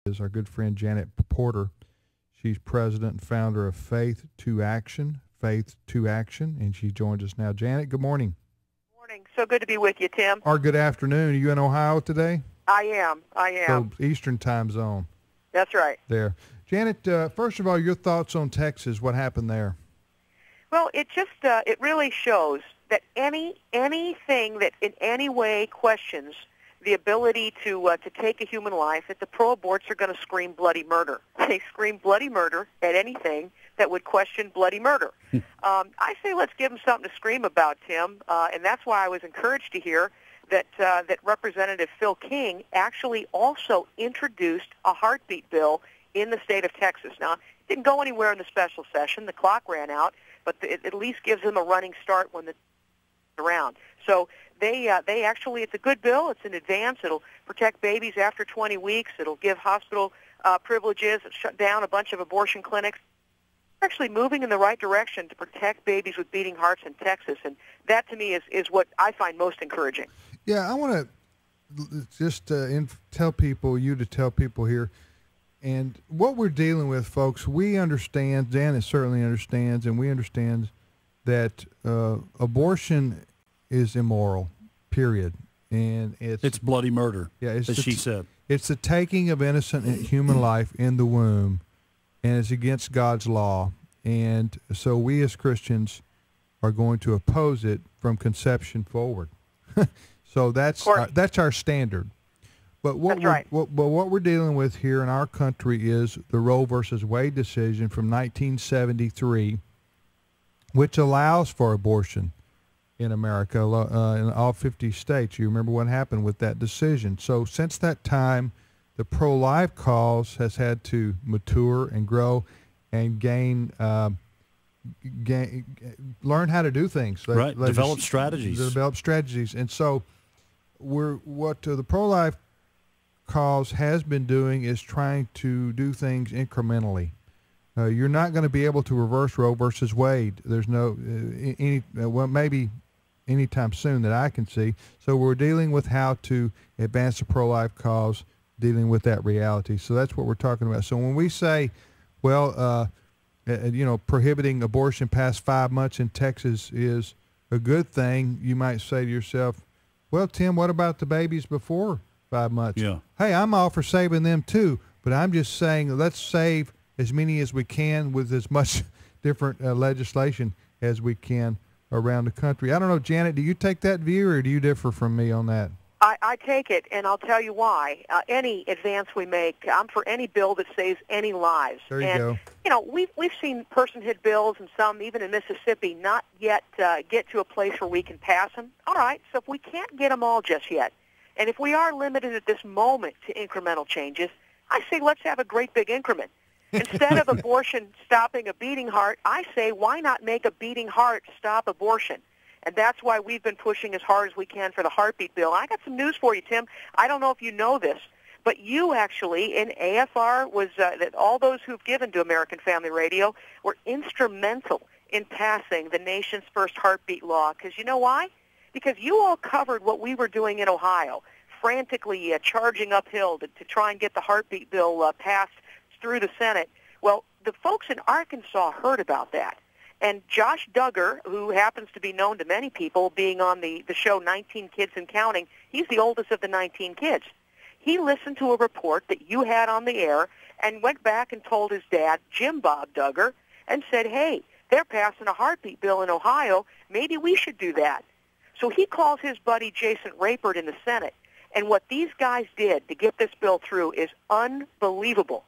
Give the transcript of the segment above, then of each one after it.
is our good friend Janet Porter. She's president and founder of Faith to Action, and she joins us now. Janet, good morning. Morning. So good to be with you, Tim. Or good afternoon. Are you in Ohio today? I am. So Eastern time zone. That's right. There. Janet, first of all, your thoughts on Texas, what happened there? Well, it just it really shows that anything that in any way questions the ability to take a human life, that the pro-aborts are going to scream bloody murder. They scream bloody murder at anything that would question bloody murder. I say let's give them something to scream about, Tim, and that's why I was encouraged to hear that Representative Phil King actually also introduced a heartbeat bill in the state of Texas. Now, it didn't go anywhere in the special session. The clock ran out, but it at least gives them a running start when the around. So they actually, it's a good bill. It's an advance. It'll protect babies after 20 weeks. It'll give hospital privileges. It'll shut down a bunch of abortion clinics. We're actually moving in the right direction to protect babies with beating hearts in Texas, and that to me is what I find most encouraging. Yeah, I want to just tell people here, and what we're dealing with, folks, we understand, Janet certainly understands, and we understand that abortion is immoral, period. And it's bloody murder, as she said. It's the taking of innocent human life in the womb, and it's against God's law. And so we as Christians are going to oppose it from conception forward. So that's our standard. But what we're dealing with here in our country is the Roe versus Wade decision from 1973, which allows for abortion in America, in all 50 states. You remember what happened with that decision. So since that time, the pro-life cause has had to mature and grow and learn how to do things. Right, develop strategies. And so what the pro-life cause has been doing is trying to do things incrementally. You're not going to be able to reverse Roe versus Wade. There's no maybe anytime soon that I can see. So we're dealing with how to advance the pro-life cause, dealing with that reality. So that's what we're talking about. So when we say, well, prohibiting abortion past 5 months in Texas is a good thing, you might say to yourself, well, Tim, what about the babies before 5 months? Yeah. Hey, I'm all for saving them too, but I'm just saying let's save as many as we can with as much different legislation as we can around the country. I don't know, Janet, do you take that view or do you differ from me on that? I take it, and I'll tell you why. Any advance we make, I'm for any bill that saves any lives. There you go. You know, we've seen personhood bills, and some, even in Mississippi, not yet get to a place where we can pass them. All right, so if we can't get them all just yet, and if we are limited at this moment to incremental changes, I say let's have a great big increment. Instead of abortion stopping a beating heart, I say why not make a beating heart stop abortion? And that's why we've been pushing as hard as we can for the heartbeat bill. I got some news for you, Tim. I don't know if you know this, but you actually in AFR was that all those who've given to American Family Radio were instrumental in passing the nation's first heartbeat law. Because you know why? Because you all covered what we were doing in Ohio, frantically charging uphill to try and get the heartbeat bill passed through the Senate. Well, the folks in Arkansas heard about that. And Josh Duggar, who happens to be known to many people, being on the show 19 Kids and Counting, he's the oldest of the 19 kids. He listened to a report that you had on the air and went back and told his dad, Jim Bob Duggar, and said, hey, they're passing a heartbeat bill in Ohio. Maybe we should do that. So he calls his buddy Jason Rapert in the Senate. And what these guys did to get this bill through is unbelievable.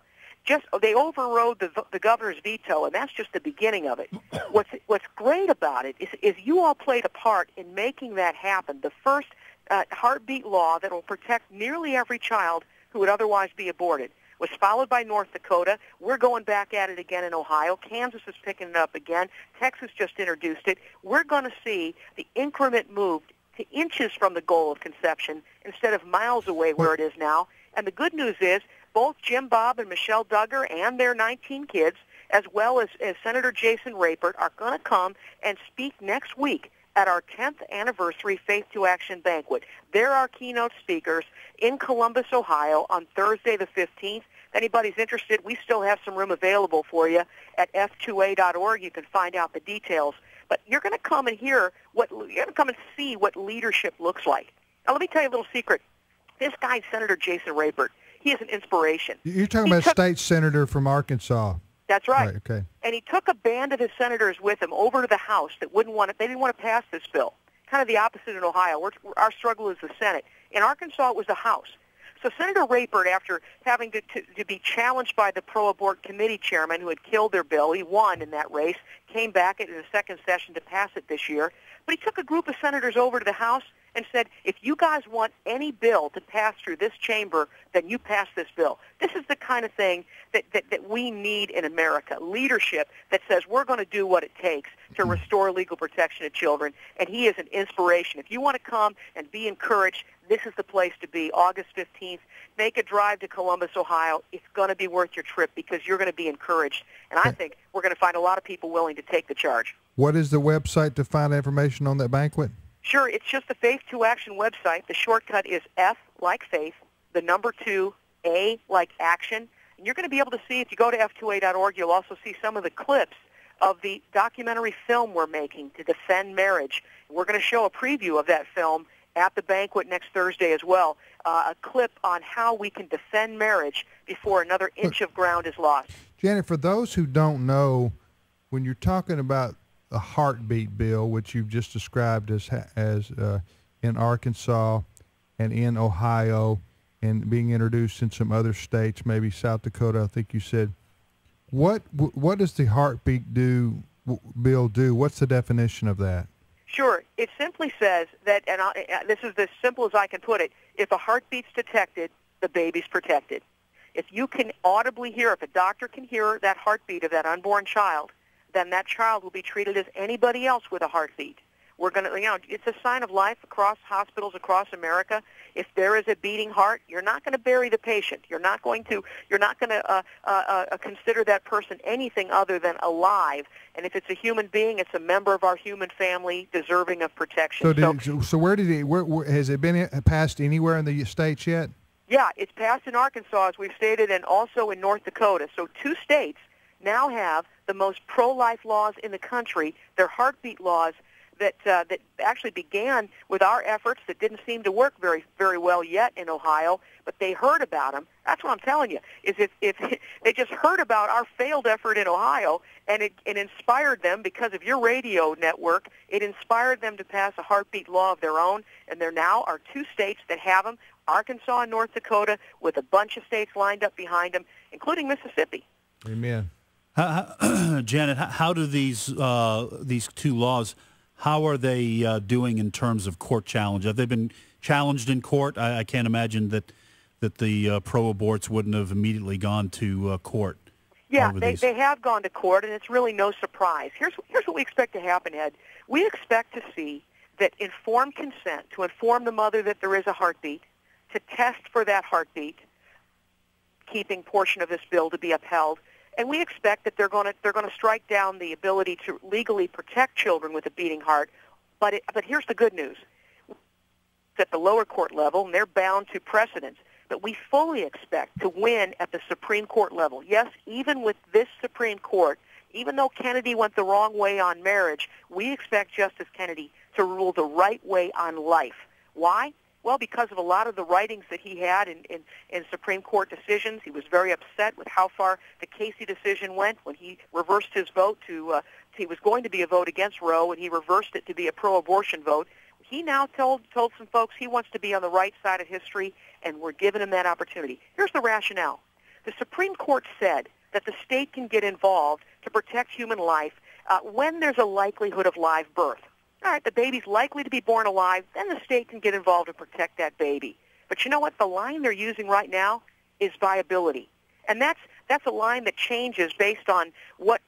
They overrode the governor's veto, and that's just the beginning of it. What's great about it is you all played a part in making that happen. The first heartbeat law that will protect nearly every child who would otherwise be aborted was followed by North Dakota. We're going back at it again in Ohio. Kansas is picking it up again. Texas just introduced it. We're going to see the increment moved to inches from the goal of conception instead of miles away where it is now. And the good news is both Jim Bob and Michelle Duggar and their 19 kids, as well as Senator Jason Rapert, are going to come and speak next week at our 10th anniversary Faith to Action banquet. They're our keynote speakers in Columbus, Ohio on Thursday the 15th. If anybody's interested, we still have some room available for you at f2a.org. You can find out the details. But you're going to come and you're going to come and see what leadership looks like. Now, let me tell you a little secret. This guy, Senator Jason Rapert, he is an inspiration. You're talking about a state senator from Arkansas. That's right. Okay. And he took a band of his senators with him over to the House that they didn't want to pass this bill. Kind of the opposite in Ohio. Our struggle is the Senate. In Arkansas, it was the House. So Senator Rapert, after having to be challenged by the pro-abort committee chairman who had killed their bill, he won in that race, came back in the second session to pass it this year. But he took a group of senators over to the House and said, if you guys want any bill to pass through this chamber, then you pass this bill. This is the kind of thing that we need in America, leadership that says we're going to do what it takes to restore legal protection of children, and he is an inspiration. If you want to come and be encouraged, this is the place to be. August 15th, make a drive to Columbus, Ohio. It's going to be worth your trip because you're going to be encouraged, and I think we're going to find a lot of people willing to take the charge. What is the website to find information on that banquet? Sure, it's just the Faith to Action website. The shortcut is F like faith, the number 2, A like action. And you're going to be able to see, if you go to f2a.org, you'll also see some of the clips of the documentary film we're making to defend marriage. We're going to show a preview of that film at the banquet next Thursday as well, a clip on how we can defend marriage before another inch of ground is lost. Janet, for those who don't know, when you're talking about a heartbeat bill, which you've just described as in Arkansas and in Ohio and being introduced in some other states, maybe South Dakota, I think you said, what does the heartbeat bill do? What's the definition of that? Sure. It simply says that, and this is as simple as I can put it, if a heartbeat's detected, the baby's protected. If you can audibly hear, if a doctor can hear that heartbeat of that unborn child, then that child will be treated as anybody else with a heartbeat. We're going to, it's a sign of life across hospitals across America. If there is a beating heart, you're not going to bury the patient. You're not going to consider that person anything other than alive. And if it's a human being, it's a member of our human family deserving of protection. So where has it been passed anywhere in the states yet? Yeah, it's passed in Arkansas, as we've stated, and also in North Dakota. So 2 states now have the most pro-life laws in the country. They're heartbeat laws that actually began with our efforts that didn't seem to work very, very well yet in Ohio, but they heard about them. That's what I'm telling you, is if they just heard about our failed effort in Ohio, and it inspired them because of your radio network, it inspired them to pass a heartbeat law of their own, and there now are 2 states that have them, Arkansas and North Dakota, with a bunch of states lined up behind them, including Mississippi. Amen. Janet, how do these 2 laws, how are they doing in terms of court challenge? Have they been challenged in court? I can't imagine that the pro-aborts wouldn't have immediately gone to court. Yeah, they have gone to court, and it's really no surprise. Here's what we expect to happen, Ed. We expect to see that informed consent, to inform the mother that there is a heartbeat, to test for that heartbeat, keeping portion of this bill to be upheld. And we expect that they're going to strike down the ability to legally protect children with a beating heart. But here's the good news. It's at the lower court level, and they're bound to precedents. But we fully expect to win at the Supreme Court level. Yes, even with this Supreme Court, even though Kennedy went the wrong way on marriage, we expect Justice Kennedy to rule the right way on life. Why? Well, because of a lot of the writings that he had in Supreme Court decisions. He was very upset with how far the Casey decision went when he reversed his vote he was going to be a vote against Roe, and he reversed it to be a pro-abortion vote. He now told some folks he wants to be on the right side of history, and we're giving him that opportunity. Here's the rationale. The Supreme Court said that the state can get involved to protect human life when there's a likelihood of live birth. All right, the baby's likely to be born alive, then the state can get involved to protect that baby. But you know what? The line they're using right now is viability. And that's a line that changes based on what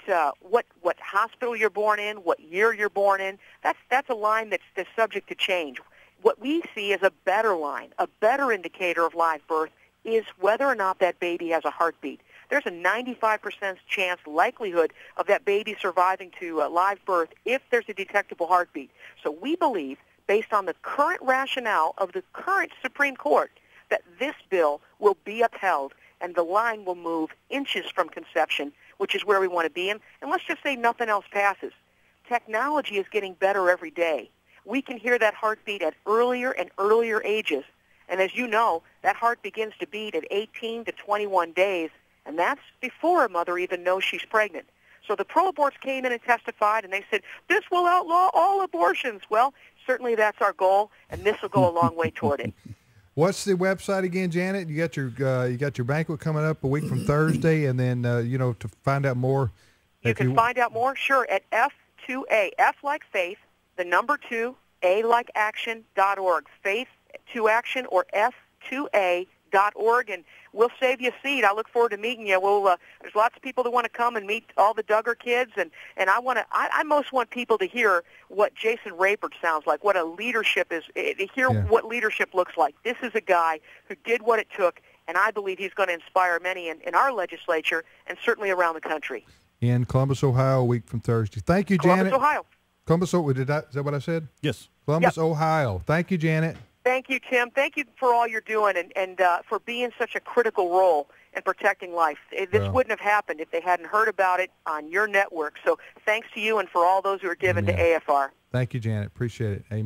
hospital you're born in, what year you're born in. That's a line that's subject to change. What we see as a better line, a better indicator of live birth, is whether or not that baby has a heartbeat. There's a 95% chance likelihood of that baby surviving to live birth if there's a detectable heartbeat. So we believe, based on the current rationale of the current Supreme Court, that this bill will be upheld, and the line will move inches from conception, which is where we want to be. And let's just say nothing else passes. Technology is getting better every day. We can hear that heartbeat at earlier and earlier ages. And as you know, that heart begins to beat at 18 to 21 days, and that's before a mother even knows she's pregnant. So the pro-aborts came in and testified, and they said, this will outlaw all abortions. Well, certainly that's our goal, and this will go a long way toward it. What's the website again, Janet? You got your banquet coming up a week from Thursday, and then to find out more. You can find out more, sure, at F2A, F like faith, the number 2, A like action.org, faith to action or F2A.org, and we'll save you a seat. I look forward to meeting you. There's lots of people that want to come and meet all the Duggar kids, and I most want people to hear what Jason Rapert sounds like, what a leadership is, to hear what leadership looks like. This is a guy who did what it took, and I believe he's going to inspire many in our legislature and certainly around the country. In Columbus, Ohio, a week from Thursday. Thank you, Janet. Columbus, Ohio. Columbus, is that what I said? Yes. Columbus, Ohio. Thank you, Janet. Thank you, Tim. Thank you for all you're doing and for being such a critical role in protecting life. This wouldn't have happened if they hadn't heard about it on your network. So thanks to you and for all those who are given to AFR. Thank you, Janet. Appreciate it. Amen.